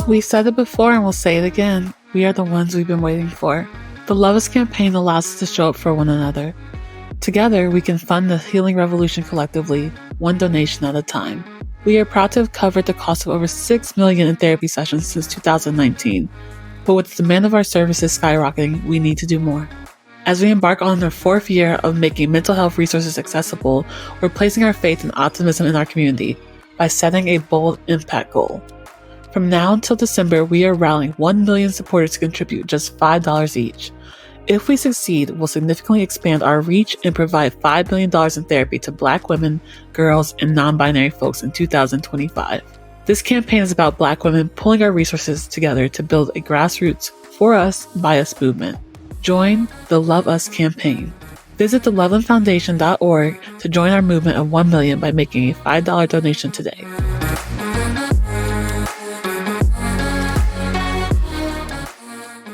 We said it before and we'll say it again. We are the ones we've been waiting for. The Love Us campaign allows us to show up for one another. Together, we can fund the healing revolution collectively, one donation at a time. We are proud to have covered the cost of over $6 million in therapy sessions since 2019. But with the demand of our services skyrocketing, we need to do more. As we embark on our 4th year of making mental health resources accessible, we're placing our faith and optimism in our community by setting a bold impact goal. From now until December, we are rallying 1 million supporters to contribute just $5 each. If we succeed, we'll significantly expand our reach and provide $5 billion in therapy to Black women, girls, and non-binary folks in 2025. This campaign is about Black women pulling our resources together to build a grassroots, for us, by us movement. Join the Love Us campaign. Visit the lovelandfoundation.org to join our movement of 1 million by making a $5 donation today.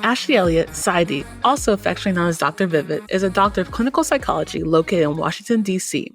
Ashley Elliott, PsyD, also affectionately known as Dr. Vivid, is a doctor of clinical psychology located in Washington, D.C.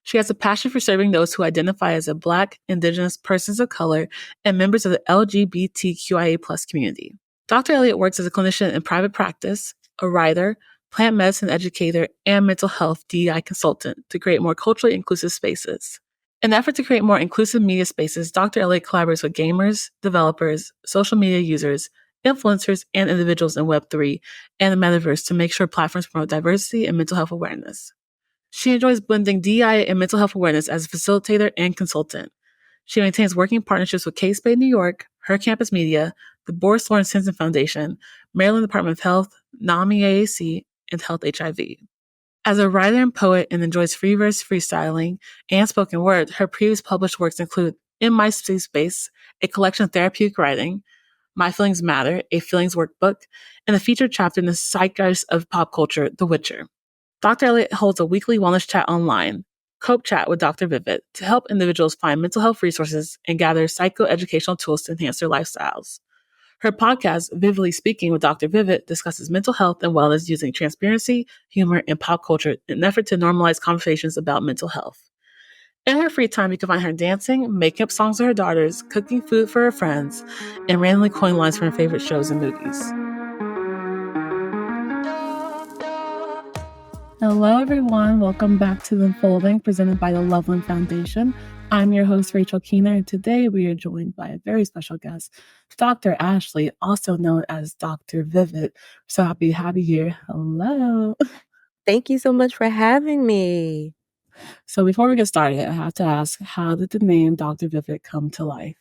She has a passion for serving those who identify as a Black, Indigenous, persons of color, and members of the LGBTQIA+ community. Dr. Elliott works as a clinician in private practice, a writer, plant medicine educator, and mental health DEI consultant to create more culturally inclusive spaces. In an effort to create more inclusive media spaces, Dr. Elliott collaborates with gamers, developers, social media users, influencers, and individuals in Web3 and the metaverse to make sure platforms promote diversity and mental health awareness. She enjoys blending DEI and mental health awareness as a facilitator and consultant. She maintains working partnerships with K-Spade New York, Her Campus Media, the Boris Lawrence Henson Foundation, Maryland Department of Health, NAMI AAC, and Health HIV. As a writer and poet and enjoys free verse freestyling and spoken word, her previous published works include In My Safe Space, a collection of therapeutic writing, My Feelings Matter, a feelings workbook, and a featured chapter in the zeitgeist of pop culture, The Witcher. Dr. Elliott holds a weekly wellness chat online, Cope Chat with Dr. Vivid, to help individuals find mental health resources and gather psychoeducational tools to enhance their lifestyles. Her podcast, Vividly Speaking with Dr. Vivid, discusses mental health and wellness using transparency, humor, and pop culture in an effort to normalize conversations about mental health. In her free time, you can find her dancing, making up songs with her daughters, cooking food for her friends, and randomly coin lines from her favorite shows and movies. Hello, everyone. Welcome back to The Unfolding, presented by the Loveland Foundation. I'm your host, Rachel Keener, and today we are joined by a very special guest, Dr. Ashley, also known as Dr. Vivid. So happy to have you here. Hello. Thank you so much for having me. So before we get started, I have to ask, how did the name Dr. Vivid come to life?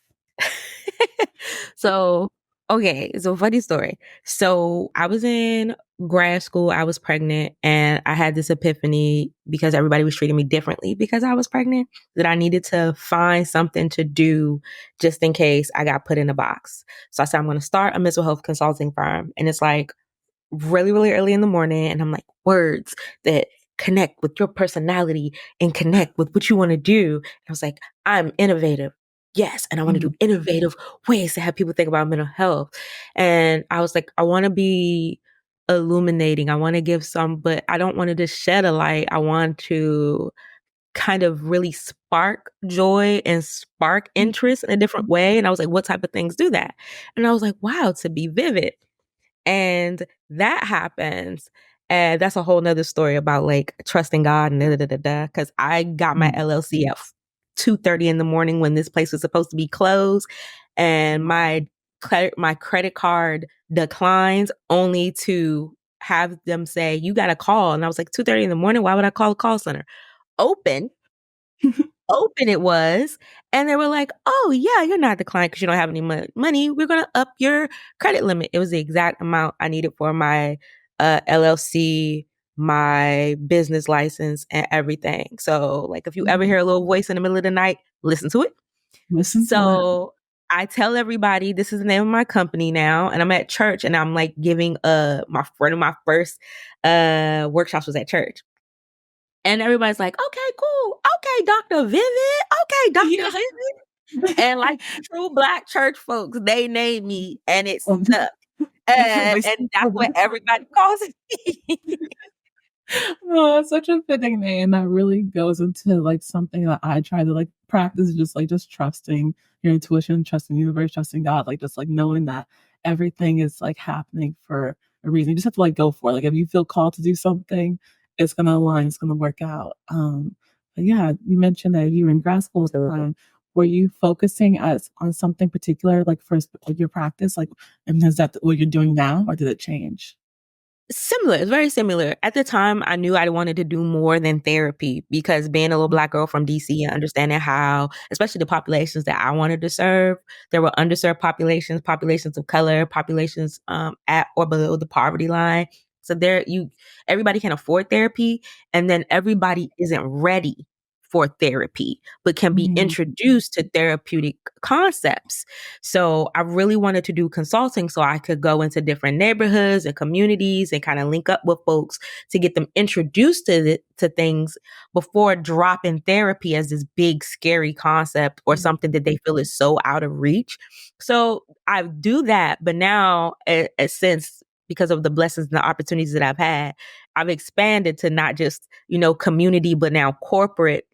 Okay, it's a funny story. So I was in grad school, I was pregnant, and I had this epiphany because everybody was treating me differently because I was pregnant, that I needed to find something to do just in case I got put in a box. So I said, I'm going to start a mental health consulting firm. And it's like really, really early in the morning. And I'm like, words that connect with your personality and connect with what you want to do. And I was like, I'm innovative. Yes. And I want to do innovative ways to have people think about mental health. And I was like, I want to be illuminating. I want to give some, but I don't want to just shed a light. I want to kind of really spark joy and spark interest in a different way. And I was like, what type of things do that? And I was like, wow, to be vivid. And that happens. And that's a whole nother story about like trusting God and because I got my LLC at 2:30 in the morning when this place was supposed to be closed, and my credit card declines only to have them say, you got to call. And I was like, 2:30 in the morning, why would I call a call center? Open it was. And they were like, oh yeah, you're not declined because you don't have any money. We're going to up your credit limit. It was the exact amount I needed for my LLC, my business license, and everything. So like, if you ever hear a little voice in the middle of the night, listen to it. So I tell everybody this is the name of my company now, and I'm at church and I'm like giving one of my first workshops was at church. And everybody's like, okay, cool. Okay, Dr. Vivid. Okay, Dr. Vivid. And like true Black church folks, they name me and it stuck. They And still that's call what them. everybody calls me. Oh, it's such a fitting name that really goes into like something that I try to like practice, just trusting your intuition, trusting the universe, trusting God, like just like knowing that everything is like happening for a reason. You just have to like go for it. Like if you feel called to do something, it's gonna align, it's gonna work out. But yeah, you mentioned that you were in grad school at the time. Were you focusing as on something particular, like for like your practice, like, and is that what you're doing now, or did it change? Similar. It's very similar. At the time, I knew I wanted to do more than therapy because being a little Black girl from DC and understanding how, especially the populations that I wanted to serve, there were underserved populations, populations of color, populations at or below the poverty line. So everybody can afford therapy, and then everybody isn't ready for therapy, but can be Mhm. introduced to therapeutic concepts. So I really wanted to do consulting so I could go into different neighborhoods and communities and kind of link up with folks to get them introduced to things before dropping therapy as this big scary concept or something that they feel is so out of reach. So I do that, but now since because of the blessings and the opportunities that I've had, I've expanded to not just, community, but now corporate,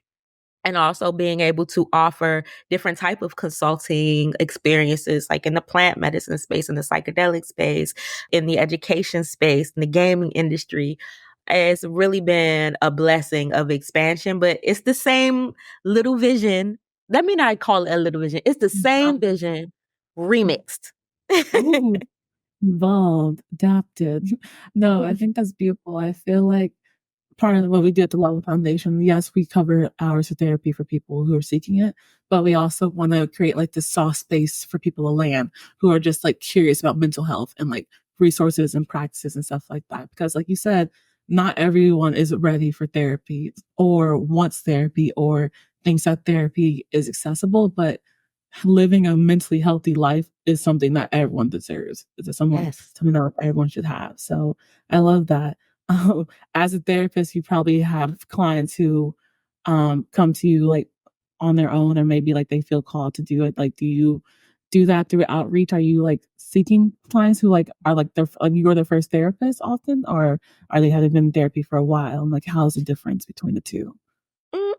and also being able to offer different type of consulting experiences, like in the plant medicine space, in the psychedelic space, in the education space, in the gaming industry. It's really been a blessing of expansion, but it's the same little vision. Let me not call it a little vision. It's the same vision remixed. Ooh, evolved, adapted. No, I think that's beautiful. I feel like part of what we do at the Loveland Foundation, yes, we cover hours of therapy for people who are seeking it, but we also want to create like this soft space for people to land who are just like curious about mental health and like resources and practices and stuff like that. Because, like you said, not everyone is ready for therapy or wants therapy or thinks that therapy is accessible, but living a mentally healthy life is something that everyone deserves. It's Yes. something that everyone should have. So I love that. As a therapist, you probably have clients who come to you like on their own, or maybe like they feel called to do it. Like, do you do that through outreach? Are you like seeking clients who like are like you are their first therapist often, or are they having been in therapy for a while? And like, how's the difference between the two?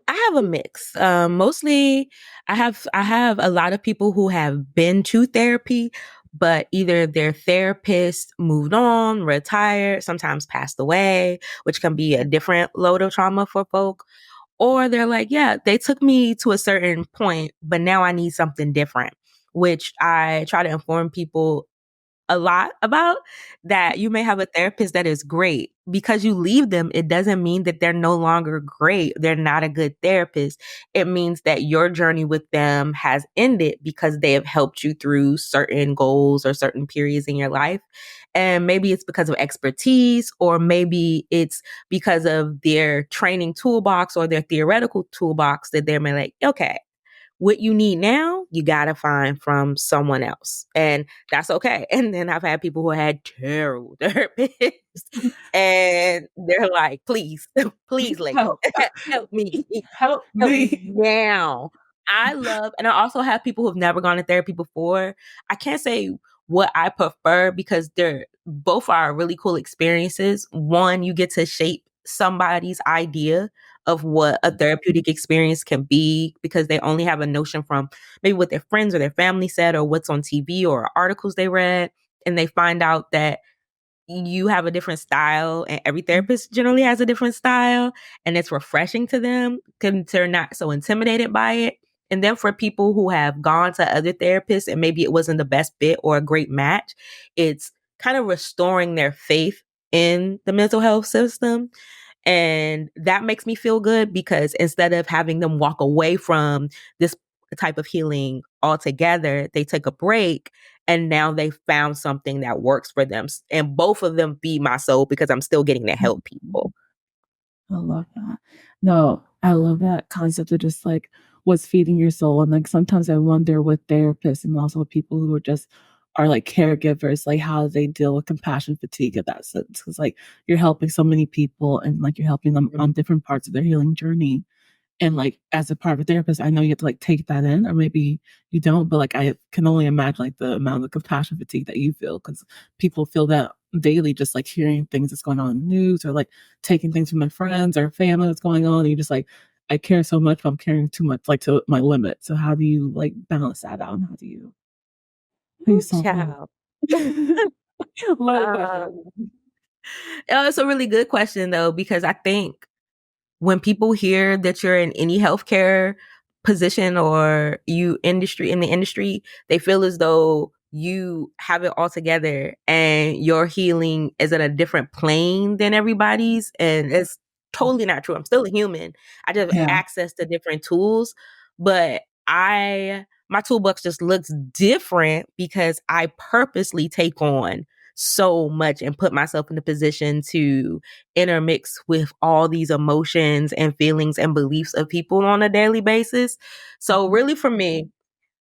I have a mix. Mostly, I have a lot of people who have been to therapy, but either their therapist moved on, retired, sometimes passed away, which can be a different load of trauma for folk. Or they're like, yeah, they took me to a certain point, but now I need something different, which I try to inform people a lot about, that you may have a therapist that is great. Because you leave them, it doesn't mean that they're no longer great. They're not a good therapist. It means that your journey with them has ended because they have helped you through certain goals or certain periods in your life. And maybe it's because of expertise, or maybe it's because of their training toolbox or their theoretical toolbox that they're like, okay, what you need now, you got to find from someone else. And that's okay. And then I've had people who had terrible therapists and they're like, please, please, lady, Help, help me, help help me me. now. And I also have people who've never gone to therapy before. I can't say what I prefer because they're both are really cool experiences. One, you get to shape somebody's idea of what a therapeutic experience can be because they only have a notion from maybe what their friends or their family said or what's on TV or articles they read. And they find out that you have a different style, and every therapist generally has a different style, and it's refreshing to them because they're not so intimidated by it. And then for people who have gone to other therapists and maybe it wasn't the best fit or a great match, it's kind of restoring their faith in the mental health system. And that makes me feel good because instead of having them walk away from this type of healing altogether, they took a break and now they found something that works for them. And both of them feed my soul because I'm still getting to help people. I love that. No, I love that concept of just like what's feeding your soul. And like sometimes I wonder with therapists and also with people who are just are like caregivers, like how they deal with compassion fatigue in that sense. Cause like you're helping so many people and like you're helping them on different parts of their healing journey. And like as a part of a therapist, I know you have to like take that in, or maybe you don't, but like I can only imagine like the amount of compassion fatigue that you feel, because people feel that daily, just like hearing things that's going on in the news, or like taking things from their friends or family that's going on. And you just like, I care so much, but I'm caring too much, like to my limit. So how do you like balance that out? And how do you Ooh, solve that? child. Love It's a really good question though, because I think when people hear that you're in any healthcare position or you industry in the industry, they feel as though you have it all together and your healing is at a different plane than everybody's. And it's totally not true. I'm still a human. I just have Yeah. access to different tools, but my toolbox just looks different because I purposely take on so much and put myself in a position to intermix with all these emotions and feelings and beliefs of people on a daily basis. So really for me,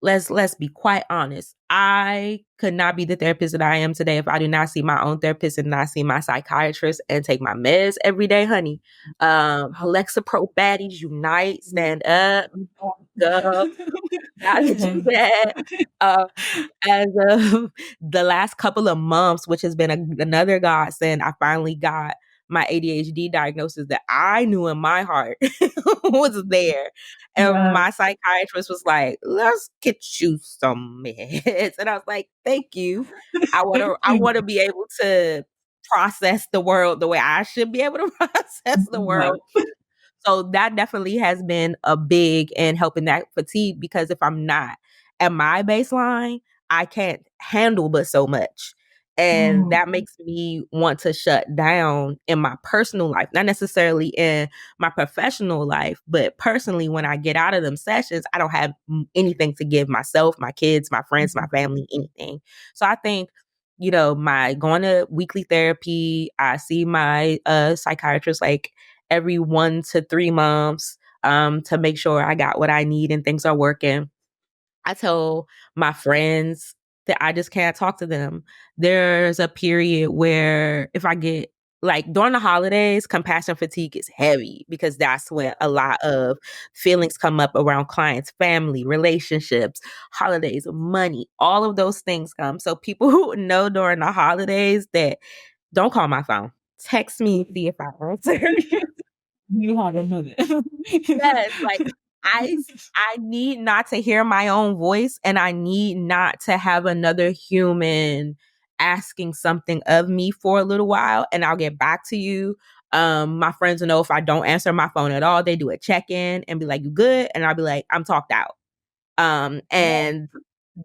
let's be quite honest. I could not be the therapist that I am today if I do not see my own therapist and not see my psychiatrist and take my meds every day, honey. Alexa Pro baddies unite, stand up, go. Gotta do that. Um, as of the last couple of months, which has been another godsend, I finally got my ADHD diagnosis that I knew in my heart was there. And Yeah. my psychiatrist was like, let's get you some meds. And I was like, thank you. I wanna be able to process the world the way I should be able to process the Yeah. world. So that definitely has been a big in helping that fatigue, because if I'm not at my baseline, I can't handle but so much. And Mm. that makes me want to shut down in my personal life, not necessarily in my professional life, but personally, when I get out of them sessions, I don't have anything to give myself, my kids, my friends, my family, anything. So I think, my going to weekly therapy, I see my psychiatrist like every 1 to 3 months, to make sure I got what I need and things are working. I tell my friends that I just can't talk to them. There's a period where if I get like during the holidays, compassion fatigue is heavy because that's when a lot of feelings come up around clients, family, relationships, holidays, money, all of those things come. So people who know during the holidays that don't call my phone, text me, see if I answer. You have a minute. Yes, like I I need not to hear my own voice, and I need not to have another human asking something of me for a little while, and I'll get back to you. My friends know if I don't answer my phone at all, they do a check-in and be like, "You good?" And I'll be like, "I'm talked out." And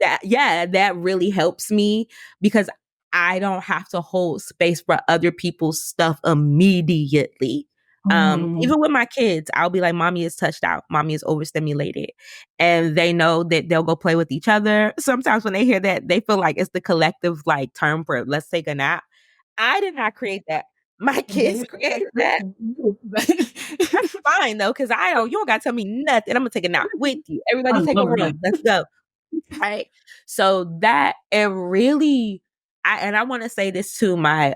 that really helps me because I don't have to hold space for other people's stuff immediately. Mm. Even with my kids, I'll be like, mommy is touched out, mommy is overstimulated. And they know that they'll go play with each other. Sometimes when they hear that, they feel like it's the collective like term for let's take a nap. I did not create that. My kids created that. That's fine though, because you don't gotta tell me nothing. I'm gonna take a nap with you. I Everybody take a love room. that. Let's go. Right. So that it really I want to say this to my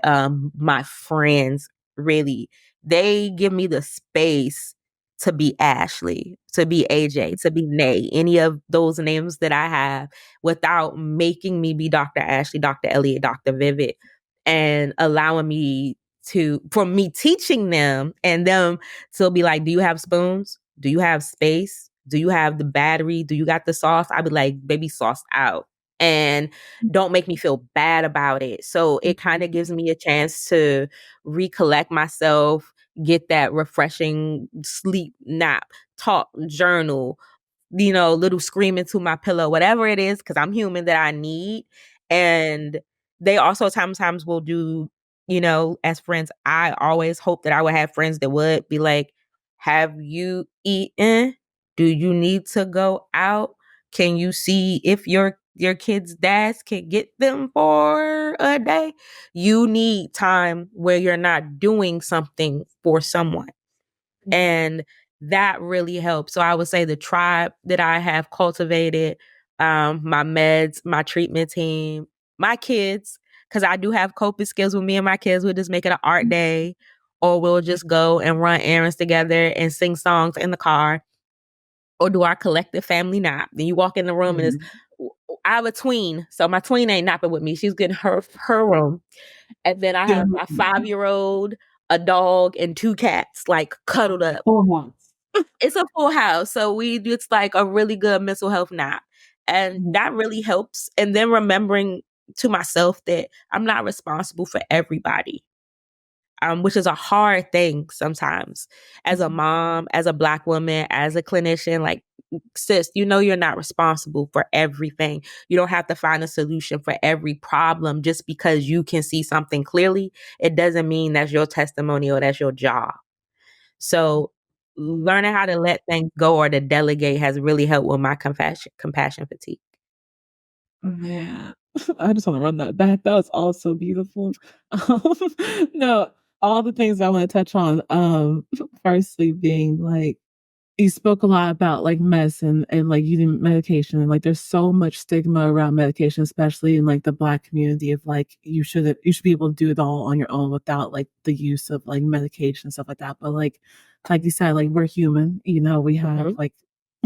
friends, really. They give me the space to be Ashley, to be AJ, to be Nay, any of those names that I have without making me be Dr. Ashley, Dr. Elliott, Dr. Vivid, and allowing me for me teaching them and them to be like, do you have spoons? Do you have space? Do you have the battery? Do you got the sauce? I'd be like, baby, sauce out. And don't make me feel bad about it. So it kind of gives me a chance to recollect myself, get that refreshing sleep, nap, talk, journal, little scream into my pillow, whatever it is, because I'm human that I need. And they also sometimes will do, as friends, I always hope that I would have friends that would be like, have you eaten? Do you need to go out? Can you see if your kids' dads can get them for a day? You need time where you're not doing something for someone. And that really helps. So I would say the tribe that I have cultivated, my meds, my treatment team, my kids, because I do have coping skills with me and my kids. We'll just make it an art day, or we'll just go and run errands together and sing songs in the car, or do our collective family nap. Then you walk in the room and it's, I have a tween, so my tween ain't napping with me. She's getting her room. And then I have my 5-year-old, a dog, and 2 cats, like cuddled up. It's a full house. So it's like a really good mental health nap. And that really helps. And then remembering to myself that I'm not responsible for everybody. Which is a hard thing sometimes as a mom, as a Black woman, as a clinician. Like, sis, you're not responsible for everything. You don't have to find a solution for every problem just because you can see something clearly. It doesn't mean that's your testimony or that's your job. So learning how to let things go or to delegate has really helped with my compassion fatigue. Man, I just want to run that back. That was all so beautiful. No, all the things I want to touch on. Firstly being like, you spoke a lot about like medicine and like using medication, and like there's so much stigma around medication, especially in like the Black community, of like you should be able to do it all on your own without like the use of like medication and stuff like that. But like you said, like we're human, we have like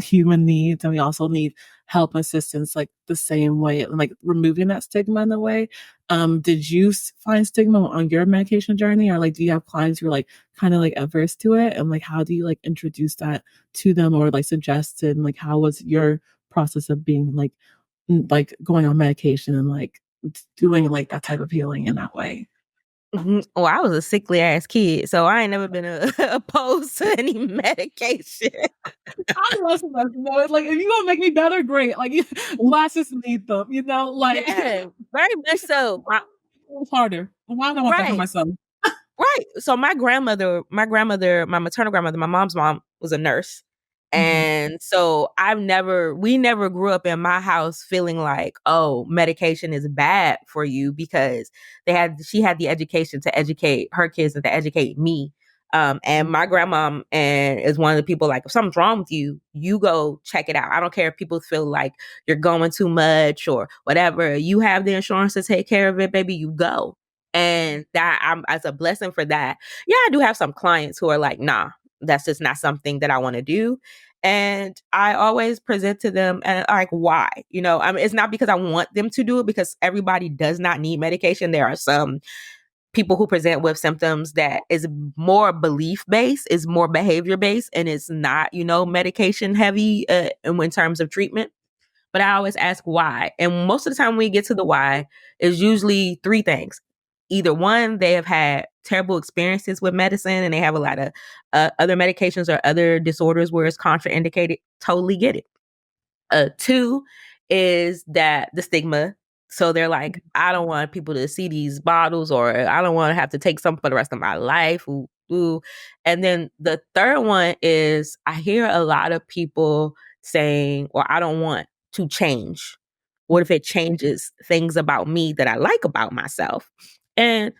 human needs, and we also need help and assistance like the same way, and like removing that stigma in a way. Did you find stigma on your medication journey, or like do you have clients who are like kind of like averse to it, and like how do you like introduce that to them, or like suggest it, and like how was your process of being like going on medication and like doing like that type of healing in that way? Well, I was a sickly ass kid, so I ain't never been opposed to any medication. I love that. Like, if you gonna make me better, great. Like, glasses need them, like Yeah, very much so. Harder. Why do I want that for myself? Right. So my maternal grandmother, my mom's mom was a nurse. And so we never grew up in my house feeling like, oh, medication is bad for you, because she had the education to educate her kids and to educate me. And my grandma is one of the people, like, if something's wrong with you, you go check it out. I don't care if people feel like you're going too much or whatever. You have the insurance to take care of it, baby, you go. And that I'm as a blessing for that. Yeah, I do have some clients who are like, nah, that's just not something that I want to do. And I always present to them and like, why? It's not because I want them to do it, because everybody does not need medication. There are some people who present with symptoms that is more belief based, is more behavior based, and it's not, medication heavy in terms of treatment. But I always ask why. And most of the time when we get to the why, is usually 3 things. Either one, they have had terrible experiences with medicine and they have a lot of other medications or other disorders where it's contraindicated. Totally get it. 2 is that the stigma. So they're like, I don't want people to see these bottles, or I don't want to have to take some for the rest of my life. Ooh. And then the 3rd one is I hear a lot of people saying, well, I don't want to change. What if it changes things about me that I like about myself? And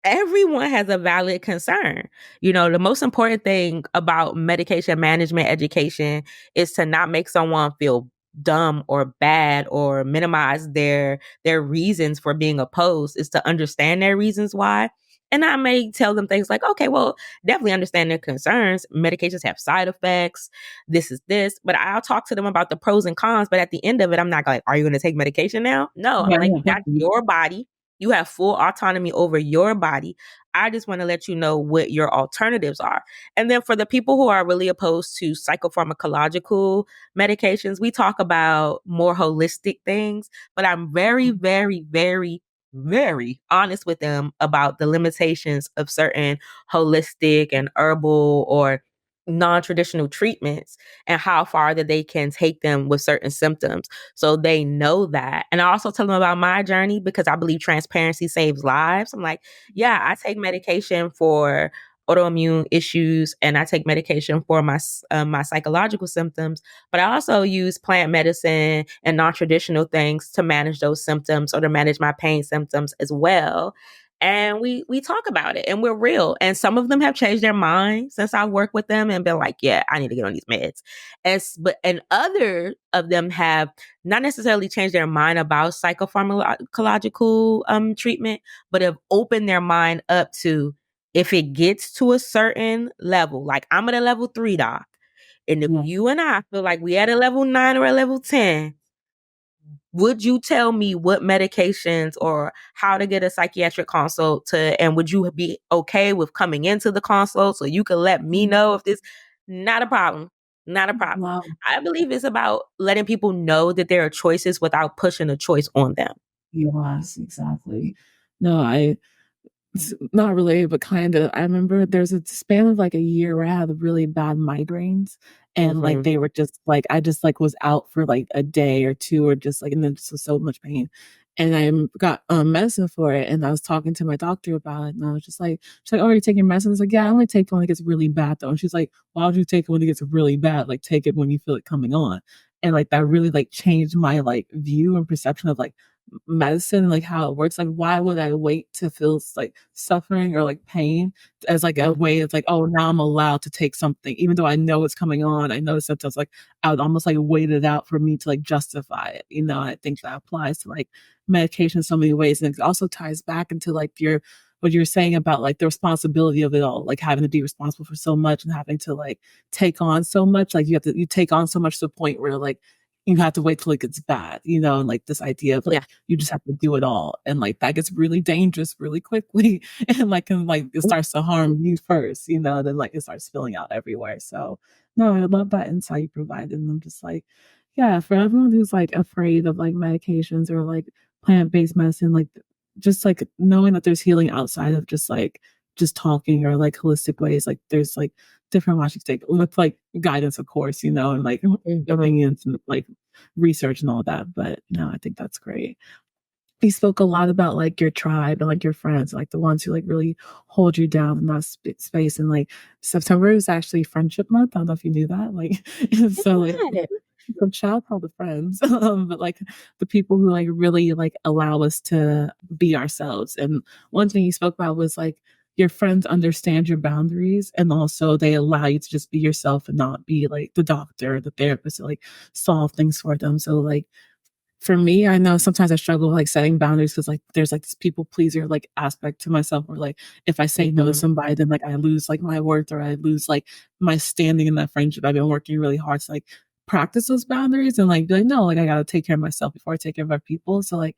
everyone has a valid concern. The most important thing about medication management education is to not make someone feel dumb or bad or minimize their reasons for being opposed, is to understand their reasons why. And I may tell them things like, okay, well, definitely understand their concerns. Medications have side effects. This is this. But I'll talk to them about the pros and cons. But at the end of it, I'm not like, are you going to take medication now? No, I'm like, that's your body. You have full autonomy over your body. I just want to let you know what your alternatives are. And then for the people who are really opposed to psychopharmacological medications, we talk about more holistic things, but I'm very, very, very, very honest with them about the limitations of certain holistic and herbal or non-traditional treatments, and how far that they can take them with certain symptoms, so they know that. And I also tell them about my journey, because I believe transparency saves lives. I'm like, yeah, I take medication for autoimmune issues and I take medication for my psychological symptoms, but I also use plant medicine and non-traditional things to manage those symptoms or to manage my pain symptoms as well. And we talk about it and we're real. And some of them have changed their mind since I worked with them and been like, yeah, I need to get on these meds. And other of them have not necessarily changed their mind about psychopharmacological treatment, but have opened their mind up to, if it gets to a certain level, like I'm at a level 3, doc, and if you and I feel like we at a level 9 or a level 10, would you tell me what medications or how to get a psychiatric consult and would you be okay with coming into the consult so you could let me know if this, not a problem. Not a problem. Wow. I believe it's about letting people know that there are choices without pushing a choice on them. Yes, exactly. No, it's not related, but kind of. I remember there's a span of like a year where I had really bad migraines, and like Mm-hmm. they were just like I just like was out for like a day or two, or just like and then just was so much pain, and I got medicine for it, and I was talking to my doctor about it, and I was just like, she's like, "Oh, are you taking medicine?" I was like, "Yeah, I only take it when it gets really bad, though." And she's like, "Why would you take it when it gets really bad? Like take it when you feel it coming on." And like that really like changed my like view and perception of like medicine, like how it works. Like, why would I wait to feel like suffering or like pain as like a way of like, oh, now I'm allowed to take something, even though I know it's coming on. I know the symptoms. Like, I would almost like wait it out for me to like justify it. You know, I think that applies to like medication in so many ways, and it also ties back into like your what you're saying about like the responsibility of it all, like having to be responsible for so much and having to like take on so much. Like you take on so much to the point where like you have to wait till it gets bad, you know, and like this idea of like you just have to do it all. And like that gets really dangerous really quickly. And like it starts to harm you first, you know, then like it starts spilling out everywhere. So no, I love that insight you provided. And I'm just like, yeah, for everyone who's like afraid of like medications or like plant-based medicine, like just like knowing that there's healing outside of just talking or like holistic ways, like there's like different watching take with like guidance, of course, you know, and like opinions and like research and all that. But no, I think that's great. You spoke a lot about like your tribe and like your friends, like the ones who like really hold you down in that space. And like September is actually Friendship Month. I don't know if you knew that. Like, so like, so shout out to friends, but like the people who like really like allow us to be ourselves. And one thing you spoke about was like your friends understand your boundaries, and also they allow you to just be yourself and not be like the doctor, the therapist, to like solve things for them. So like for me, I know sometimes I struggle with like setting boundaries because like there's like this people pleaser like aspect to myself where like if I say no to somebody, then like I lose like my worth or I lose like my standing in that friendship. I've been working really hard to like practice those boundaries and like be like, no, like I gotta take care of myself before I take care of other people. So like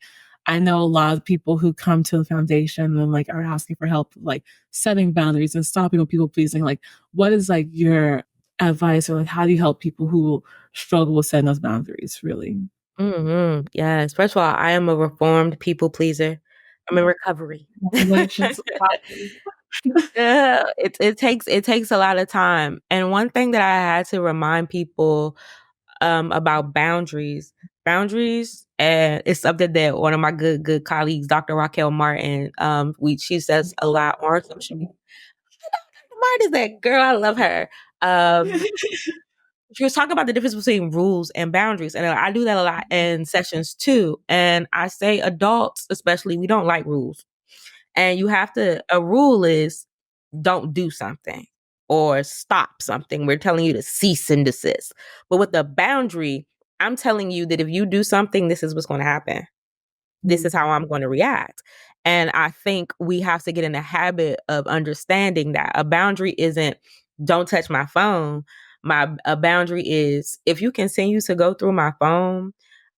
I know a lot of people who come to the foundation and like are asking for help, like setting boundaries and stopping with people pleasing. Like, what is like your advice or like how do you help people who struggle with setting those boundaries really? Mm-hmm. Yes. First of all, I am a reformed people pleaser. I'm in recovery. Congratulations. Yeah, it takes a lot of time. And one thing that I had to remind people about boundaries, and it's something that one of my good colleagues, Dr. Raquel Martin, she says a lot on social media. Dr. Martin is that girl. I love her. She was talking about the difference between rules and boundaries. And I do that a lot in sessions too. And I say adults, especially, we don't like rules. And a rule is don't do something or stop something. We're telling you to cease and desist. But with the boundary, I'm telling you that if you do something, this is what's going to happen. This is how I'm going to react. And I think we have to get in the habit of understanding that a boundary isn't don't touch my phone. A boundary is if you continue to go through my phone,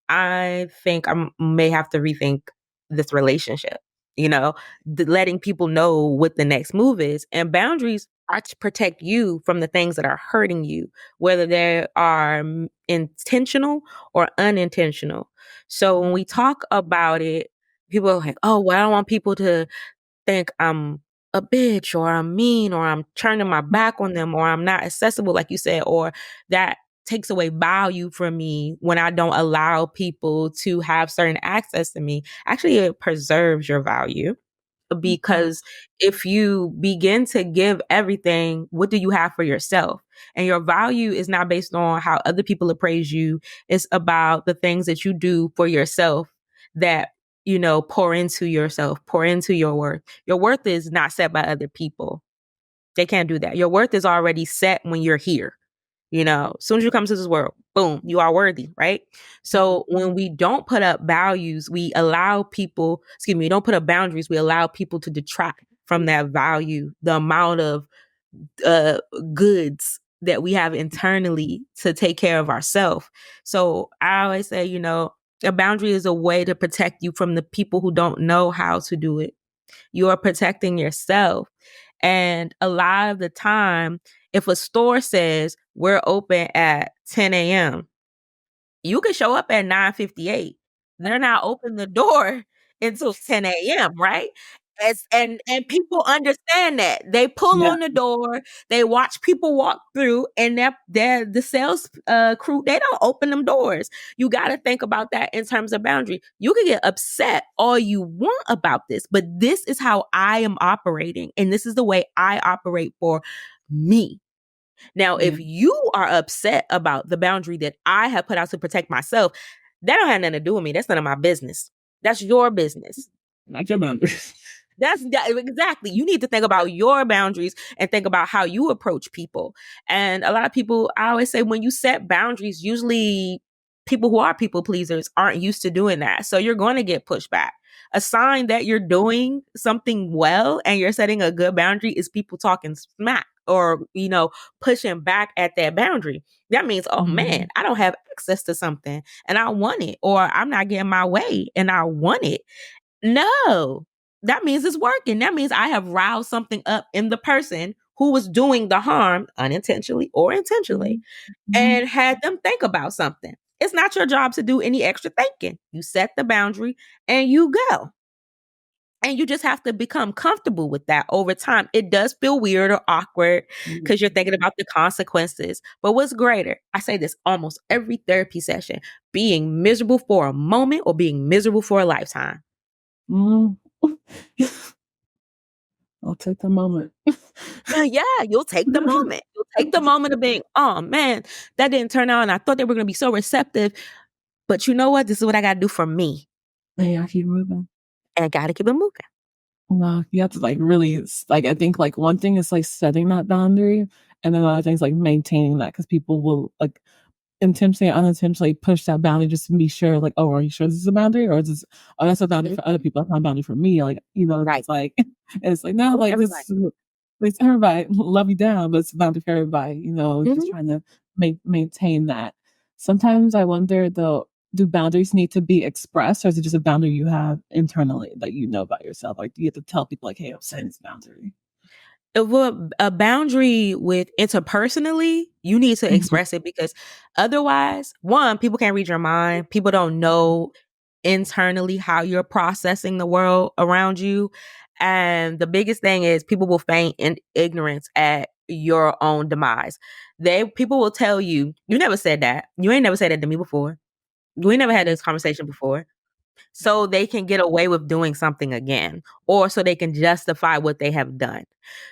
I think I may have to rethink this relationship. You know, letting people know what the next move is. And boundaries are to protect you from the things that are hurting you, whether they are intentional or unintentional. So when we talk about it, people are like, oh, well, I don't want people to think I'm a bitch or I'm mean or I'm turning my back on them or I'm not accessible, like you said, or that takes away value from me when I don't allow people to have certain access to me. Actually, it preserves your value because if you begin to give everything, what do you have for yourself? And your value is not based on how other people appraise you. It's about the things that you do for yourself that, pour into yourself, pour into your worth. Your worth is not set by other people. They can't do that. Your worth is already set when you're here. As soon as you come to this world, boom, you are worthy, right? So when we don't put up values, we don't put up boundaries, we allow people to detract from that value, the amount of goods that we have internally to take care of ourselves. So I always say, a boundary is a way to protect you from the people who don't know how to do it. You are protecting yourself. And a lot of the time, if a store says we're open at 10 a.m., you can show up at 9:58. They're not open the door until 10 a.m., right? And people understand that. They pull Yeah. on the door, they watch people walk through, and they're the sales crew, they don't open them doors. You got to think about that in terms of boundary. You can get upset all you want about this, but this is how I am operating, and this is the way I operate for me. Now, if you are upset about the boundary that I have put out to protect myself, that don't have nothing to do with me. That's none of my business. That's your business. Not your boundaries. Exactly. You need to think about your boundaries and think about how you approach people. And a lot of people, I always say, when you set boundaries, usually people who are people pleasers aren't used to doing that. So you're going to get pushback. A sign that you're doing something well and you're setting a good boundary is people talking smack or, pushing back at that boundary. That means, oh man, I don't have access to something and I want it, or I'm not getting my way and I want it. No, that means it's working. That means I have roused something up in the person who was doing the harm unintentionally or intentionally and had them think about something. It's not your job to do any extra thinking. You set the boundary and you go. And you just have to become comfortable with that over time. It does feel weird or awkward because you're thinking about the consequences. But what's greater? I say this almost every therapy session: being miserable for a moment or being miserable for a lifetime. I'll take the moment. Yeah, you'll take the moment. You'll take the moment of being, oh man, that didn't turn out and I thought they were going to be so receptive. But you know what? This is what I got to do for me. And I keep moving. And I got to keep it moving. No, you have to really, I think one thing is setting that boundary, and then other things maintaining that, because people will intentionally or unintentionally push that boundary just to be sure, oh, are you sure this is a boundary, or is this, oh, that's a boundary for other people, that's not a boundary for me, Right. It's no, this everybody love you down, but it's a boundary for everybody, just trying to maintain that. Sometimes I wonder though, do boundaries need to be expressed, or is it just a boundary you have internally that you know about yourself? Do you have to tell people hey, I'm setting this boundary? Well, a boundary with interpersonally, you need to express it, because otherwise, one, people can't read your mind. People don't know internally how you're processing the world around you. And the biggest thing is people will feign ignorance at your own demise. People will tell you, you never said that. You ain't never said that to me before. We never had this conversation before. So they can get away with doing something again, or so they can justify what they have done.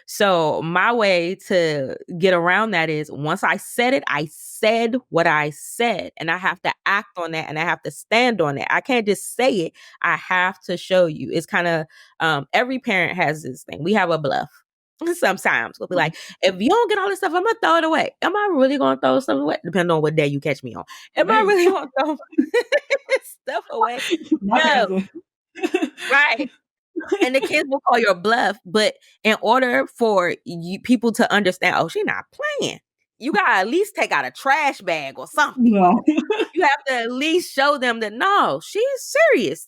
So my way to get around that is, once I said it, I said what I said, and I have to act on that and I have to stand on it. I can't just say it. I have to show you. It's kind of, every parent has this thing. We have a bluff. Sometimes we'll be like, if you don't get all this stuff, I'm going to throw it away. Am I really going to throw stuff away? Depending on what day you catch me on. Am I really going to throw stuff away? No. Right. And the kids will call your bluff. But in order for people to understand, oh, she's not playing, you got to at least take out a trash bag or something. Yeah. You have to at least show them that, no, she's serious,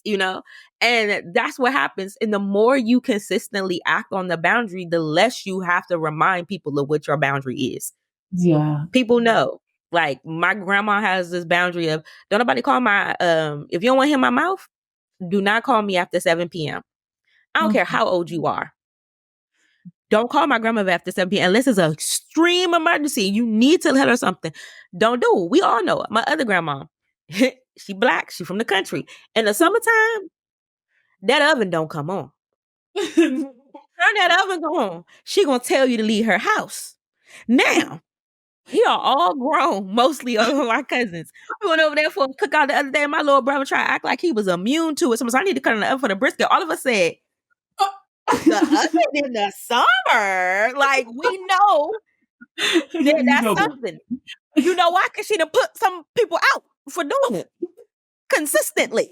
And that's what happens. And the more you consistently act on the boundary, the less you have to remind people of what your boundary is. Yeah. People know. Like, my grandma has this boundary of, don't nobody call my, if you don't want to hear my mouth, do not call me after 7 p.m. I don't care how old you are. Don't call my grandmother after 7 p.m. unless it's an extreme emergency. You need to tell her something. Don't do it. We all know it. My other grandma, she Black. She from the country. In the summertime, that oven don't come on. Turn that oven on. She gonna tell you to leave her house. Now, we are all grown, mostly of my cousins. We went over there for a cookout the other day. My little brother tried to act like he was immune to it. So I need to cut in the oven for the brisket. All of us said, the oven in the summer? We know that's something. You know why? Because she done put some people out for doing it consistently.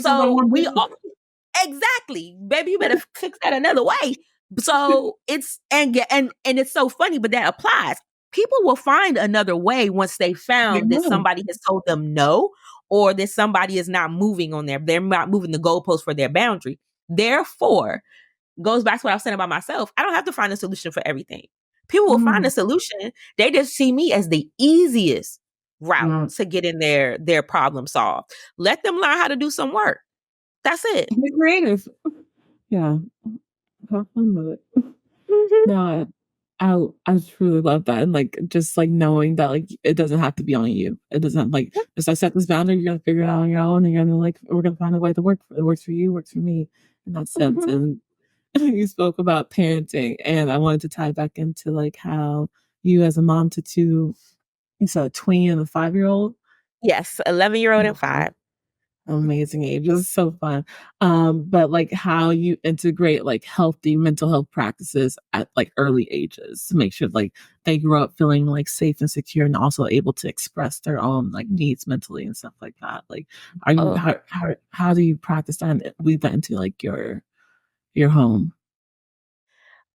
So we all, Exactly. Baby, you better fix that another way. So it's and it's so funny, but that applies. People will find another way once they They found that will. somebody has told them no, or that somebody is not moving on they're not moving the goalpost for their boundary. Therefore, goes back to what I was saying about myself. I don't have to find a solution for everything. People will find a Mm, solution. They just see me as the easiest route mm. to get in their problem solved. Let them learn how to do some work. That's it. Be creative. Yeah. Have fun with it. Mhm. No, I truly love that, and, like, just, like, knowing that, like, it doesn't have to be on you. It doesn't, like, just, like, set this boundary, you're gonna figure it out on your own, and you're gonna, like, we're gonna find a way that works for you, works for me in that sense, Mhm. and you spoke about parenting, and I wanted to tie back into, like, how you as a mom to 2, you said a tween and a 5-year-old? Yes, 11-year-old and Wow. 5. Amazing age. This is so fun. But like how you integrate like healthy mental health practices at like early ages to make sure like they grow up feeling like safe and secure and also able to express their own like needs mentally and stuff like that. Like, are you Oh, how do you practice that and weave that into like your home?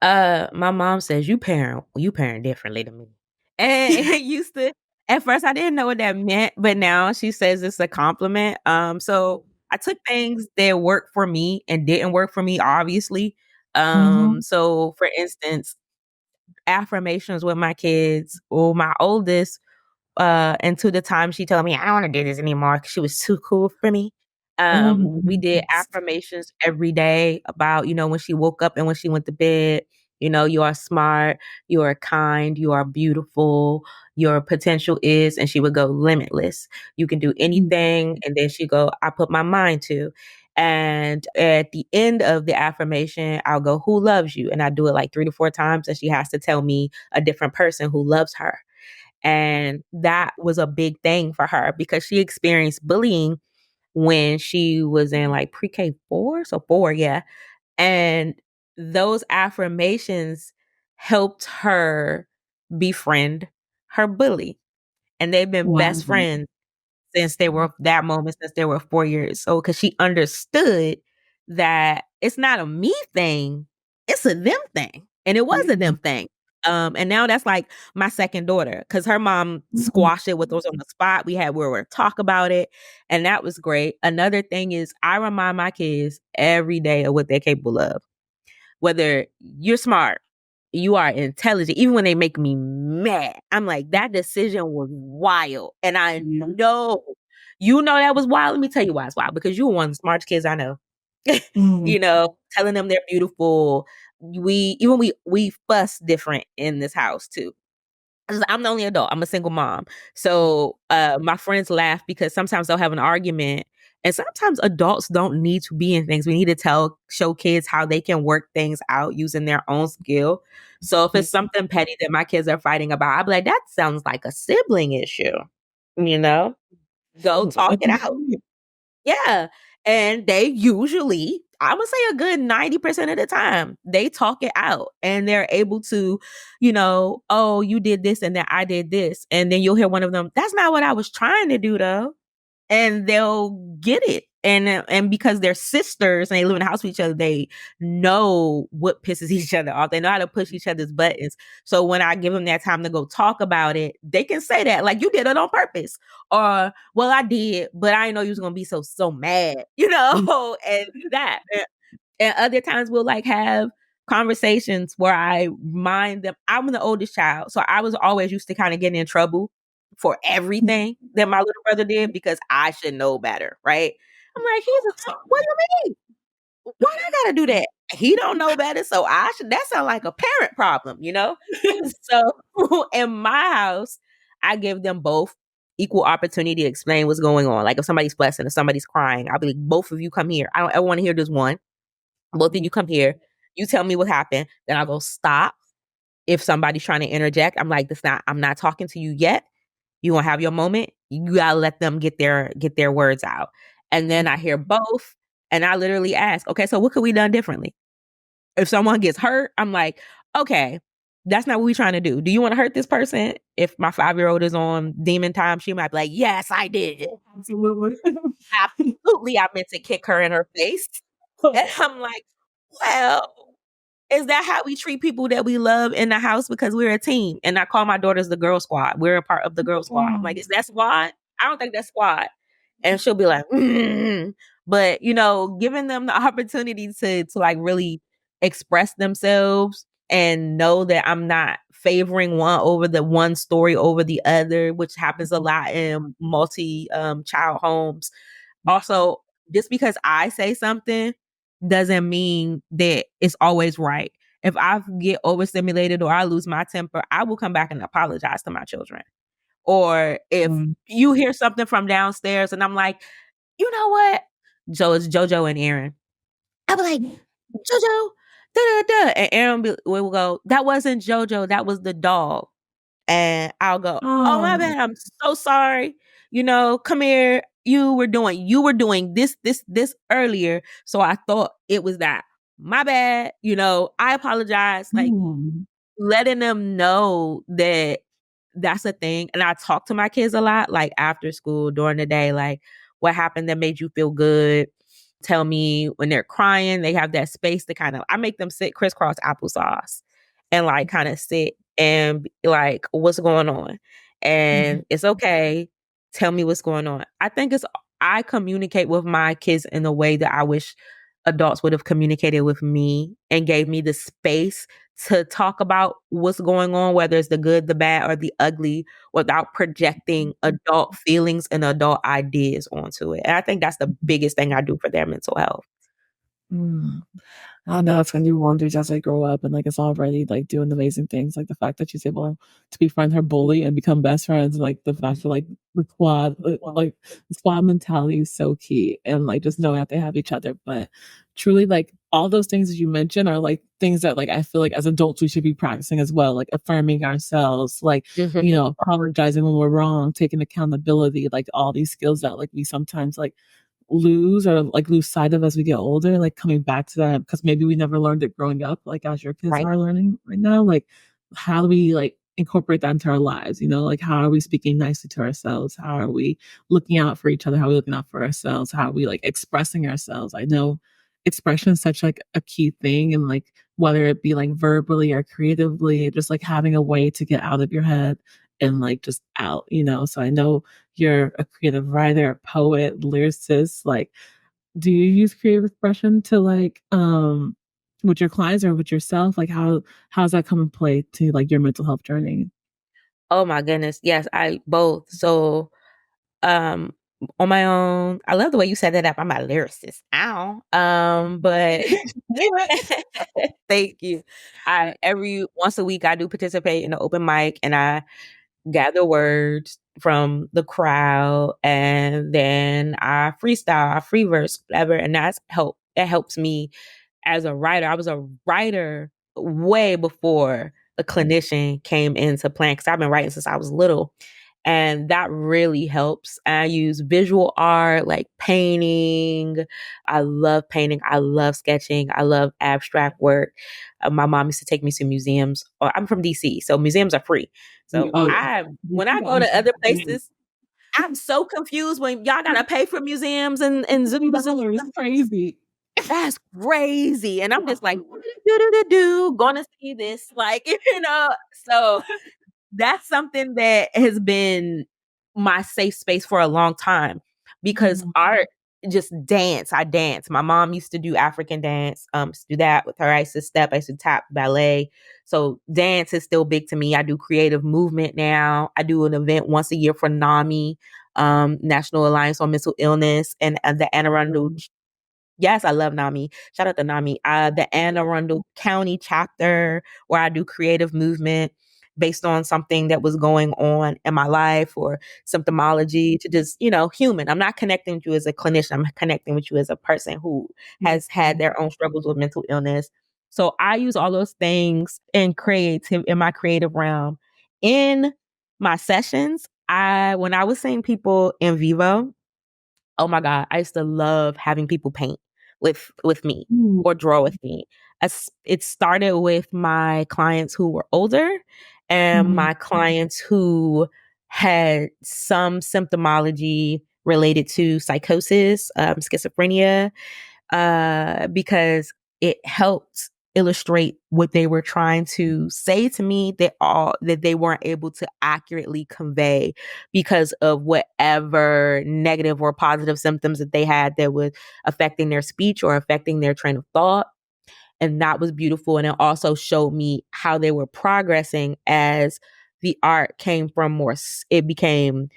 my mom says you parent differently than me. And it used to at first I didn't know what that meant, but now she says it's a compliment. So I took things that worked for me and didn't work for me, obviously. Mm-hmm. So for instance, affirmations with my kids or my oldest and to the time she told me I don't want to do this anymore because she was too cool for me. Oh my We did goodness. affirmations every day about, when she woke up and when she went to bed. You are smart, you are kind, you are beautiful, your potential is, and she would go limitless. You can do anything. And then she go, I put my mind to. And at the end of the affirmation, I'll go, who loves you? And I do it like 3 to 4 times. And she has to tell me a different person who loves her. And that was a big thing for her because she experienced bullying when she was in like pre-K 4, so 4, yeah. And those affirmations helped her befriend her bully. And they've been Wow. best friends since they were 4 years old, because she understood that it's not a me thing, it's a them thing. And it was a Yeah. them thing. And now that's like my second daughter, because her mom Mhm. squashed it with us on the spot. We were talk about it, and that was great. Another thing is I remind my kids every day of what they're capable of. Whether you're smart, you are intelligent, even when they make me mad, I'm like, that decision was wild. And I know, that was wild. Let me tell you why it's wild. Because you were one of the smartest kids I know. Mhm. Telling them they're beautiful. We fuss different in this house too. 'Cause I'm the only adult. I'm a single mom. So my friends laugh because sometimes they'll have an argument. And sometimes adults don't need to be in things. We need to show kids how they can work things out using their own skill. So if it's something petty that my kids are fighting about, I'll be like, that sounds like a sibling issue. You know, go talk it out. Yeah. And they usually, I would say a good 90% of the time, they talk it out and they're able to, oh, you did this and then I did this. And then you'll hear one of them, that's not what I was trying to do though. And they'll get it. And because they're sisters and they live in the house with each other, they know what pisses each other off. They know how to push each other's buttons. So when I give them that time to go talk about it, they can say that like, you did it on purpose, or well, I did, but I didn't know you was gonna be so mad, and that. And other times we'll like have conversations where I remind them I'm the oldest child. So I was always used to kind of getting in trouble for everything that my little brother did because I should know better, right? I'm like, what do you mean? Why I gotta do that? He don't know better, so I should. That sounds like a parent problem, So in my house, I give them both equal opportunity to explain what's going on. Like if somebody's fussing, if somebody's crying, I'll be like, both of you come here. I don't ever want to hear just one. Both of you come here. You tell me what happened. Then I'll go stop. If somebody's trying to interject, I'm not talking to you yet. You gonna have your moment. You gotta let them get their words out. And then I hear both, and I literally ask, okay, so what could we done differently? If someone gets hurt, I'm like, okay, that's not what we're trying to do. Do you want to hurt this person? If my 5-year-old is on demon time, she might be like, yes, I did. Absolutely. Absolutely, I meant to kick her in her face. And I'm like, well, is that how we treat people that we love in the house? Because we're a team. And I call my daughters the girl squad. We're a part of the girl squad. I'm like, is that squad? I don't think that's squad. And she'll be like, But, giving them the opportunity to like really express themselves and know that I'm not favoring one story over the other, which happens a lot in multi child homes. Also, just because I say something doesn't mean that it's always right. If I get overstimulated or I lose my temper, I will come back and apologize to my children. Or if you hear something from downstairs and I'm like, you know what? So it's JoJo and Aaron. I'll be like, JoJo, da da da. And Aaron will go, that wasn't JoJo, that was the dog. And I'll go, oh my bad, I'm so sorry. Come here. You were doing this earlier. So I thought it was that. My bad. I apologize. Like letting them know that that's a thing. And I talk to my kids a lot, like after school, during the day, like what happened that made you feel good. Tell me when they're crying, they have that space to I make them sit crisscross applesauce and like kind of sit and be like, what's going on? And it's okay. Tell me what's going on. I communicate with my kids in a way that I wish adults would have communicated with me and gave me the space to talk about what's going on, whether it's the good, the bad, or the ugly, without projecting adult feelings and adult ideas onto it. And I think that's the biggest thing I do for their mental health. I know it's gonna do wonders as they grow up, and like it's already like doing amazing things. Like the fact that she's able to befriend her bully and become best friends, like the fact that like the squad mentality is so key, and like just knowing that they have each other. But truly, like all those things that you mentioned are like things that like I feel like as adults we should be practicing as well, like affirming ourselves, like apologizing when we're wrong, taking accountability, like all these skills that like we sometimes like lose sight of as we get older, like coming back to that because maybe we never learned it growing up, like as your kids are learning right now. Like how do we like incorporate that into our lives? Like how are we speaking nicely to ourselves? How are we looking out for each other? How are we looking out for ourselves? How are we like expressing ourselves? I know expression is such like a key thing, and like whether it be like verbally or creatively, just like having a way to get out of your head and like just out. So I know you're a creative writer, poet, lyricist. Like, do you use creative expression to like with your clients or with yourself? Like how's that come in play to like your mental health journey? Oh my goodness. Yes, I both. So on my own, I love the way you set that up. I'm a lyricist. Ow. But thank you. Every once a week I do participate in an open mic and I gather words from the crowd and then I freestyle, I free verse, whatever. And that helps me as a writer. I was a writer way before a clinician came into playing because I've been writing since I was little. And that really helps. I use visual art like painting. I love painting. I love sketching. I love abstract work. My mom used to take me to museums. I'm from DC, so museums are free. So when I go to other places, I'm so confused when y'all gotta pay for museums and zoos. It's crazy. That's crazy. And I'm just like, gonna see this. Like, so that's something that has been my safe space for a long time because art, just dance. I dance. My mom used to do African dance. To do that with her. I used to step, I used to tap, ballet. So dance is still big to me. I do creative movement now. I do an event once a year for NAMI, National Alliance on Mental Illness, and the Anne Arundel. Yes, I love NAMI. Shout out to NAMI. The Anne Arundel County chapter where I do creative movement based on something that was going on in my life or symptomology to just, human. I'm not connecting with you as a clinician. I'm connecting with you as a person who has had their own struggles with mental illness. So I use all those things in my creative realm. In my sessions, when I was seeing people in vivo, oh my God, I used to love having people paint with me or draw with me. It started with my clients who were older and my clients who had some symptomology related to psychosis, schizophrenia. because it helped illustrate what they were trying to say to me that they weren't able to accurately convey because of whatever negative or positive symptoms that they had that was affecting their speech or affecting their train of thought. And that was beautiful. And it also showed me how they were progressing as the art came from it became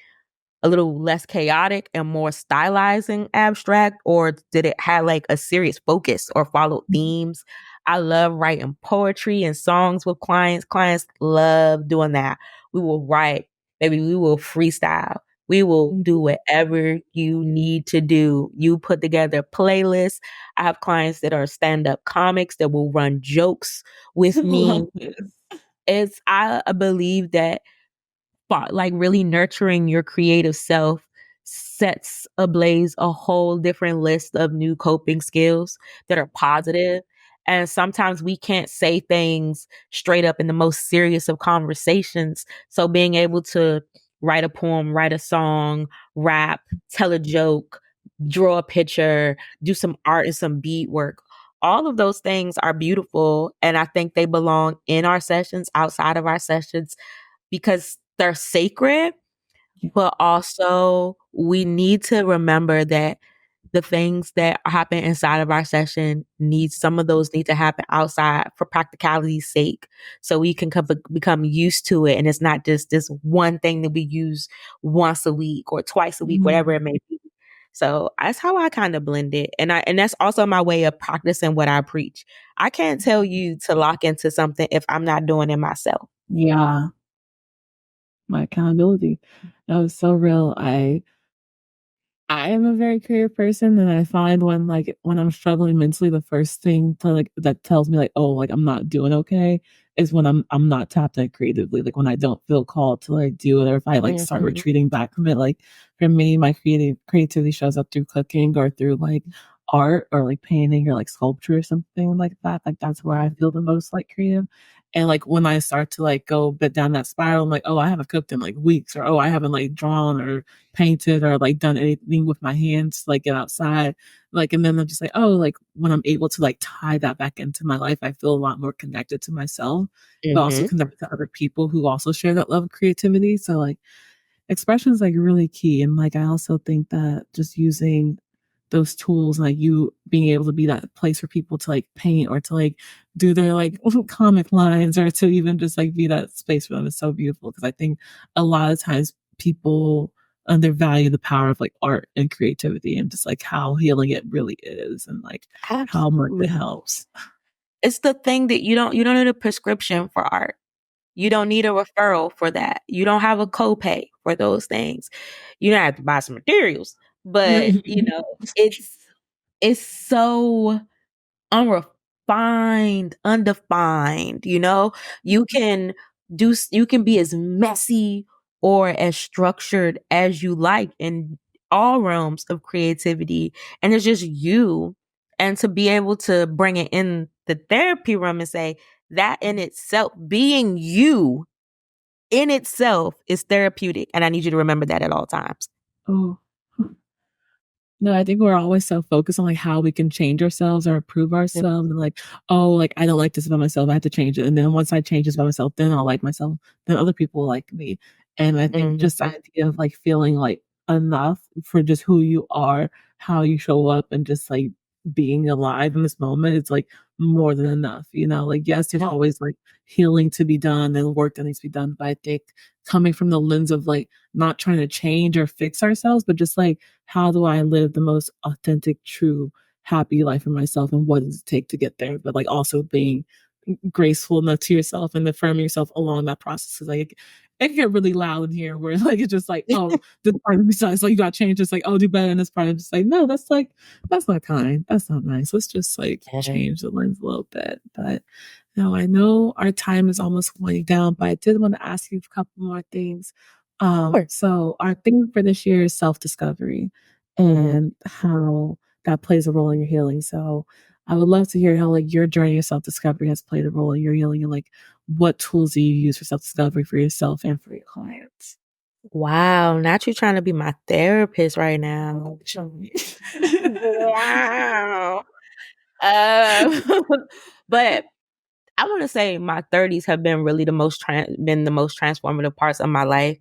a little less chaotic and more stylized and abstract, or did it have like a serious focus or followed themes? I love writing poetry and songs with clients. Clients love doing that. We will write, maybe we will freestyle. We will do whatever you need to do. You put together playlists. I have clients that are stand-up comics that will run jokes with me. I believe that like really nurturing your creative self sets ablaze a whole different list of new coping skills that are positive. And sometimes we can't say things straight up in the most serious of conversations. So being able to write a poem, write a song, rap, tell a joke, draw a picture, do some art and some bead work, all of those things are beautiful. And I think they belong in our sessions, outside of our sessions, because they're sacred, but also we need to remember that the things that happen inside of our session some of those need to happen outside for practicality's sake. So we can become used to it. And it's not just this one thing that we use once a week or twice a week, whatever it may be. So that's how I kind of blend it. And that's also my way of practicing what I preach. I can't tell you to lock into something if I'm not doing it myself. Yeah. My accountability. That was so real. I am a very creative person, and I find when I'm struggling mentally, the first thing that tells me oh I'm not doing okay is when I'm not tapped in creatively, like when I don't feel called to do it, or if I start retreating back from it. Like for me, my creativity shows up through cooking or through art or painting or sculpture or something like that. Like that's where I feel the most creative. And when I start to go a bit down that spiral, I'm oh, I haven't cooked in weeks, or oh, I haven't drawn or painted or done anything with my hands get outside, and then I'm just oh, when I'm able to tie that back into my life, I feel a lot more connected to myself, but also connected to other people who also share that love of creativity. So expression is really key. And I also think that just using those tools, you being able to be that place for people to paint or to do their comic lines, or to even just be that space for them, is so beautiful. Because I think a lot of times people undervalue the power of art and creativity, and just how healing it really is, and how much it helps. It's the thing that you don't need a prescription for art. You don't need a referral for that. You don't have a copay for those things. You don't have to buy some materials, but it's so unrefined, undefined. You can you can be as messy or as structured as you like in all realms of creativity, and it's just you. And to be able to bring it in the therapy room and say that in itself, being you in itself, is therapeutic, and I need you to remember that at all times. Oh. No, I think we're always so focused on how we can change ourselves or improve ourselves, and oh, I don't like this about myself, I have to change it. And then once I change this about myself, then I'll like myself, then other people will like me. And I think just the idea of feeling enough for just who you are, how you show up, and just being alive in this moment, it's more than enough. Yes, there's always healing to be done and work that needs to be done. But I think coming from the lens of not trying to change or fix ourselves, but just how do I live the most authentic, true, happy life for myself, and what does it take to get there? But also being graceful enough to yourself and affirming yourself along that process. Because it can get really loud in here, where it's just oh, this part of me sucks, you got to change this, oh, do better. And this part, I'm just no, that's that's not kind, that's not nice. Let's just change the lens a little bit. But no, I know our time is almost winding down, but I did want to ask you a couple more things. Sure. So our theme for this year is self-discovery, and how that plays a role in your healing. So I would love to hear how your journey of self-discovery has played a role in your healing, and what tools do you use for self-discovery for yourself and for your clients? Wow, not you trying to be my therapist right now. Wow. Um, but I want to say my 30s have been really been the most transformative parts of my life,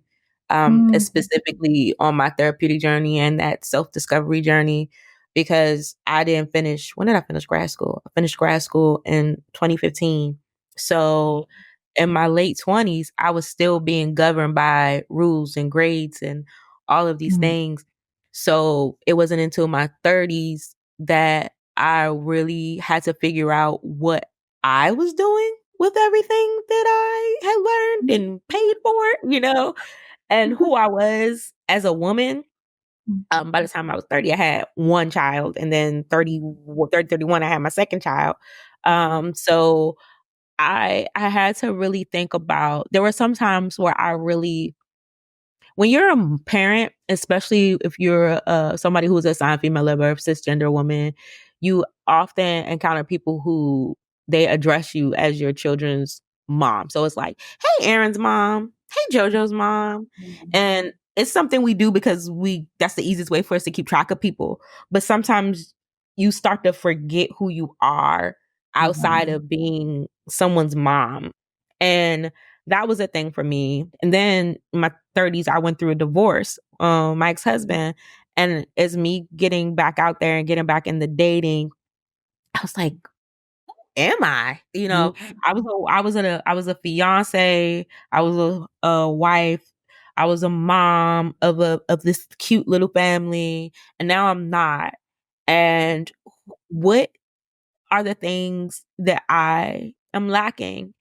Mm, specifically on my therapeutic journey and that self discovery journey. Because I didn't finish. When did I finish grad school? I finished grad school in 2015. So in my late 20s, I was still being governed by rules and grades and all of these mm, things. So it wasn't until my 30s that I really had to figure out what I was doing with everything that I had learned and paid for, and who I was as a woman. By the time I was 30, I had one child, and then 31, I had my second child. So I had to really think about, there were some times where I really, when you're a parent, especially if you're somebody who's assigned female at birth, cisgender woman, you often encounter people who they address you as your children's mom. So it's like, hey, Aaron's mom, hey, JoJo's mom. And it's something we do because that's the easiest way for us to keep track of people. But sometimes you start to forget who you are outside of being someone's mom. And that was a thing for me. And then in my 30s, I went through a divorce, my ex-husband, and it's me getting back out there and getting back in the dating. I was like, am I? I was a fiance, I was a wife, I was a mom of this cute little family, and now I'm not. And what are the things that I am lacking?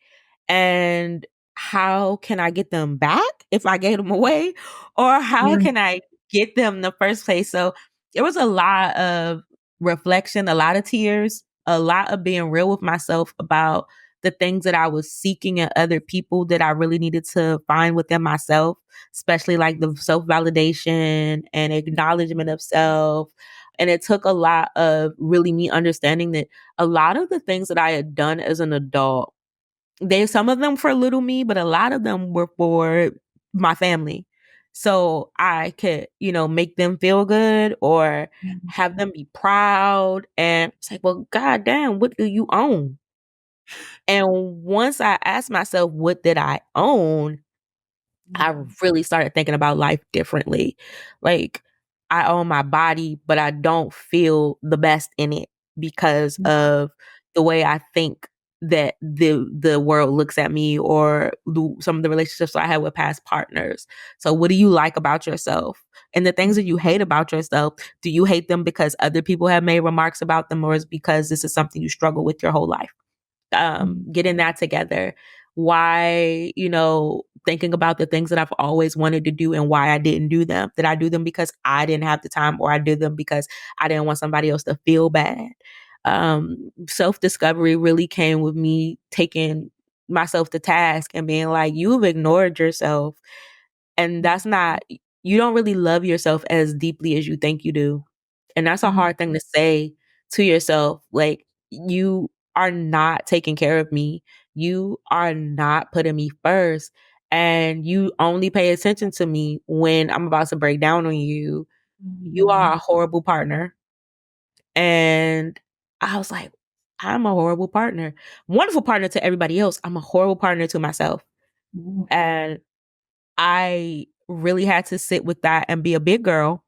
And how can I get them back if I gave them away? Or how yeah. can I get them in the first place? So there was a lot of reflection, a lot of tears, a lot of being real with myself about the things that I was seeking in other people that I really needed to find within myself, especially like the self validation and acknowledgement of self. And it took a lot of really me understanding that a lot of the things that I had done as an adult, some of them for little me, but a lot of them were for my family. So I could, make them feel good or have them be proud. And it's like, well, goddamn, what do you own? And once I asked myself, what did I own? I really started thinking about life differently. Like, I own my body, but I don't feel the best in it because of the way I think that the world looks at me, or some of the relationships I had with past partners. So what do you like about yourself? And the things that you hate about yourself, do you hate them because other people have made remarks about them, or is because this is something you struggle with your whole life? Getting that together. Why, thinking about the things that I've always wanted to do and why I didn't do them. Did I do them because I didn't have the time, or I did them because I didn't want somebody else to feel bad? Self-discovery really came with me taking myself to task and being like, you've ignored yourself. And that's not, you don't really love yourself as deeply as you think you do. And that's a hard thing to say to yourself. Like, you are not taking care of me. You are not putting me first. And you only pay attention to me when I'm about to break down on you. You are a horrible partner. And I was like, I'm a horrible partner. Wonderful partner to everybody else. I'm a horrible partner to myself. And I really had to sit with that and be a big girl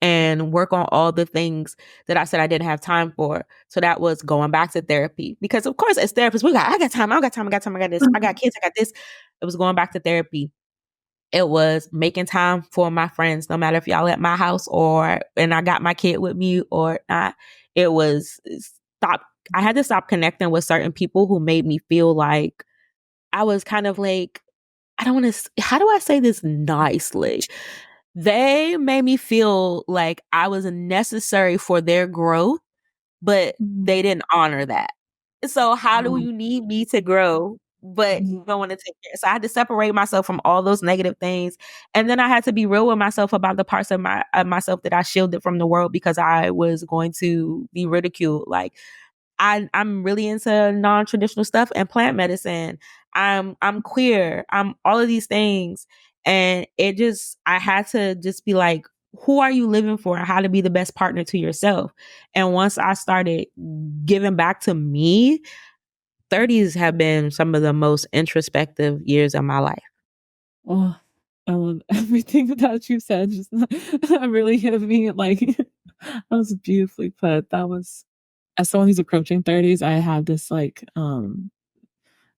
and work on all the things that I said I didn't have time for. So that was going back to therapy. Because of course, as therapists, I got time, I got time, I got time, I got this, I got kids, I got this. It was going back to therapy. It was making time for my friends, no matter if y'all at my house and I got my kid with me or not. It was stop. I had to stop connecting with certain people who made me feel like I was kind of like, I don't want to, how do I say this nicely? They made me feel like I was necessary for their growth, but they didn't honor that. So how do you need me to grow, but you don't want to take care? So I had to separate myself from all those negative things. And then I had to be real with myself about the parts of myself that I shielded from the world because I was going to be ridiculed. Like, I'm really into non-traditional stuff and plant medicine. I'm queer. I'm all of these things. And I had to just be like, who are you living for and how to be the best partner to yourself? And once I started giving back to me, 30s have been some of the most introspective years of my life. Oh, I love everything that you said. Just really hit me. Like, that was beautifully put. That was, as someone who's approaching 30s, I have this like,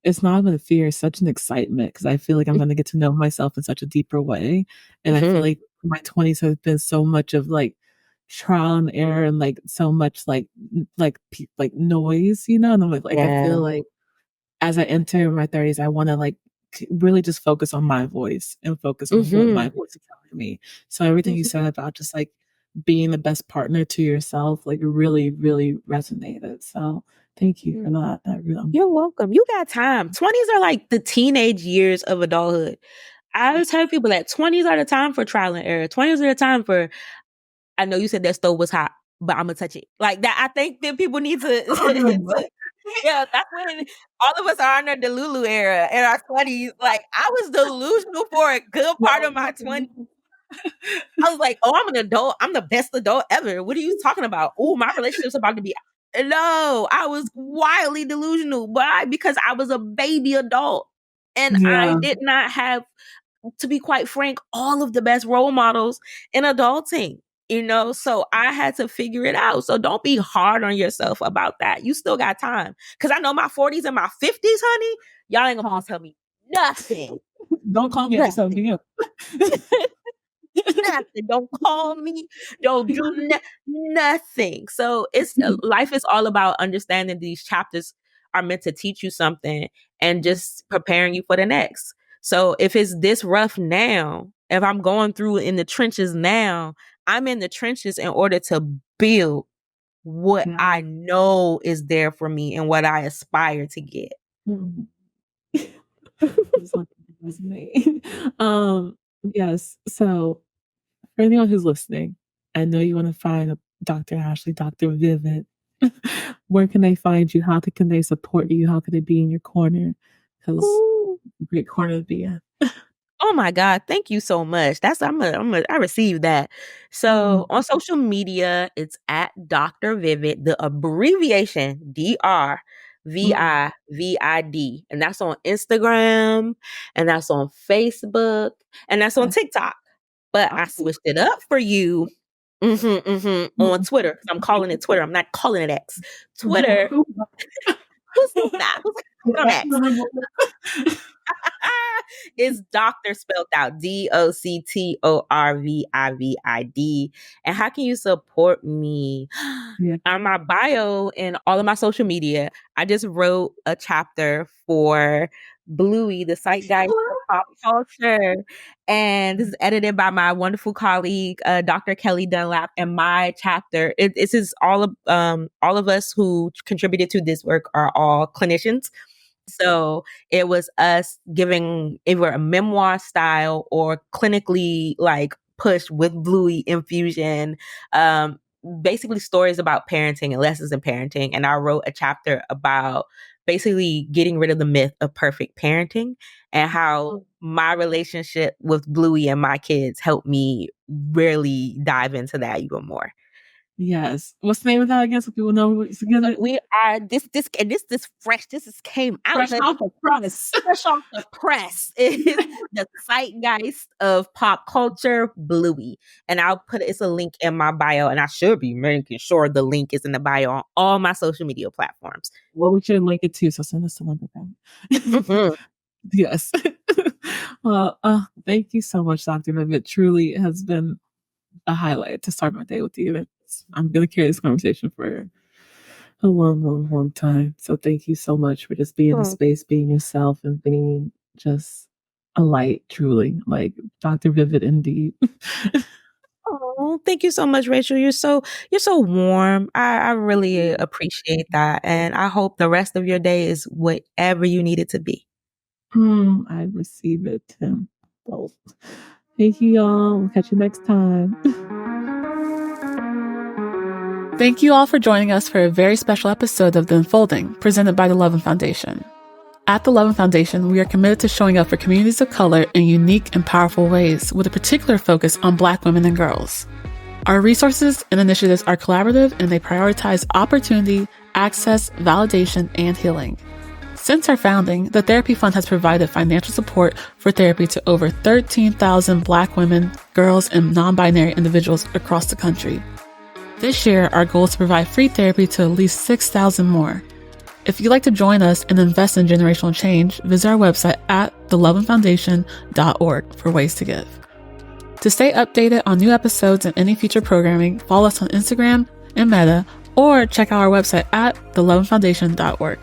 it's not even a fear, it's such an excitement because I feel like I'm going to get to know myself in such a deeper way. And I feel like my 20s have been so much of like trial and error and like so much like noise, you know? And I'm like I feel like as I enter my 30s, I want to like really just focus on my voice and focus on what my voice is telling me. So everything you said about just like being the best partner to yourself, like really, really resonated. So thank you for that. You're welcome. You got time. 20s are like the teenage years of adulthood. I always tell people that 20s are the time for trial and error. 20s are the time for, I know you said that stove was hot, but I'm gonna touch it. Like that, I think that people need to yeah, that's when all of us are in the Delulu era in our 20s. Like I was delusional for a good part of my 20s. I was like, oh, I'm an adult. I'm the best adult ever. What are you talking about? Oh, my relationship's about to be. No, I was wildly delusional. Why? Because I was a baby adult. And I did not have, to be quite frank, all of the best role models in adulting. You know, so I had to figure it out. So don't be hard on yourself about that. You still got time. Because I know my 40s and my 50s, honey, y'all ain't gonna tell me nothing. Don't call me at nothing. Nothing. Don't call me. Don't do nothing. So it's life is all about understanding these chapters are meant to teach you something and just preparing you for the next. So if it's this rough now, if I'm going through in the trenches now, I'm in the trenches in order to build what I know is there for me and what I aspire to get. Yes. So for anyone who's listening, I know you want to find Dr. Ashley, Dr. Vivid. Where can they find you? How can they support you? How can they be in your corner? Because it's a great corner to be in. Oh my God, thank you so much. I received that. So on social media, it's at Dr. Vivid, the abbreviation DRVIVID. And that's on Instagram, and that's on Facebook, and that's on TikTok. But I switched it up for you on Twitter. I'm calling it Twitter. I'm not calling it X. Twitter. Who's that? Who's on X? It's doctor spelled out DOCTORVIVID. And how can you support me? On my bio and all of my social media, I just wrote a chapter for Bluey, the zeitgeist of pop culture. And this is edited by my wonderful colleague, Dr. Kelly Dunlap. And my chapter, this is all of us who contributed to this work are all clinicians. So it was us giving either a memoir style or clinically like pushed with Bluey infusion, basically stories about parenting and lessons in parenting. And I wrote a chapter about basically getting rid of the myth of perfect parenting and how my relationship with Bluey and my kids helped me really dive into that even more. Yes. What's the name of that again? So people know it's together. We are this fresh. This came out fresh off the press. Fresh off the press is the zeitgeist of pop culture, Bluey. And I'll put it's a link in my bio, and I should be making sure the link is in the bio on all my social media platforms. Well, we should link it too. So send us the link. Yes. Well, thank you so much, Dr. Viv. It truly has been a highlight to start my day with you. I'm going to carry this conversation for a long, long, long time. So thank you so much for just being in the space, being yourself, and being just a light, truly. Like Dr. Vivid indeed. Oh, thank you so much, Rachel. You're so warm. I really appreciate that. And I hope the rest of your day is whatever you need it to be. I receive it, Tim. Both. Thank you, y'all. We'll catch you next time. Thank you all for joining us for a very special episode of The Unfolding, presented by the Loveland Foundation. At the Loveland Foundation, we are committed to showing up for communities of color in unique and powerful ways, with a particular focus on Black women and girls. Our resources and initiatives are collaborative and they prioritize opportunity, access, validation, and healing. Since our founding, the Therapy Fund has provided financial support for therapy to over 13,000 Black women, girls, and non-binary individuals across the country. This year, our goal is to provide free therapy to at least 6,000 more. If you'd like to join us and invest in generational change, visit our website at thelovelandfoundation.org for ways to give. To stay updated on new episodes and any future programming, follow us on Instagram and Meta, or check out our website at thelovelandfoundation.org.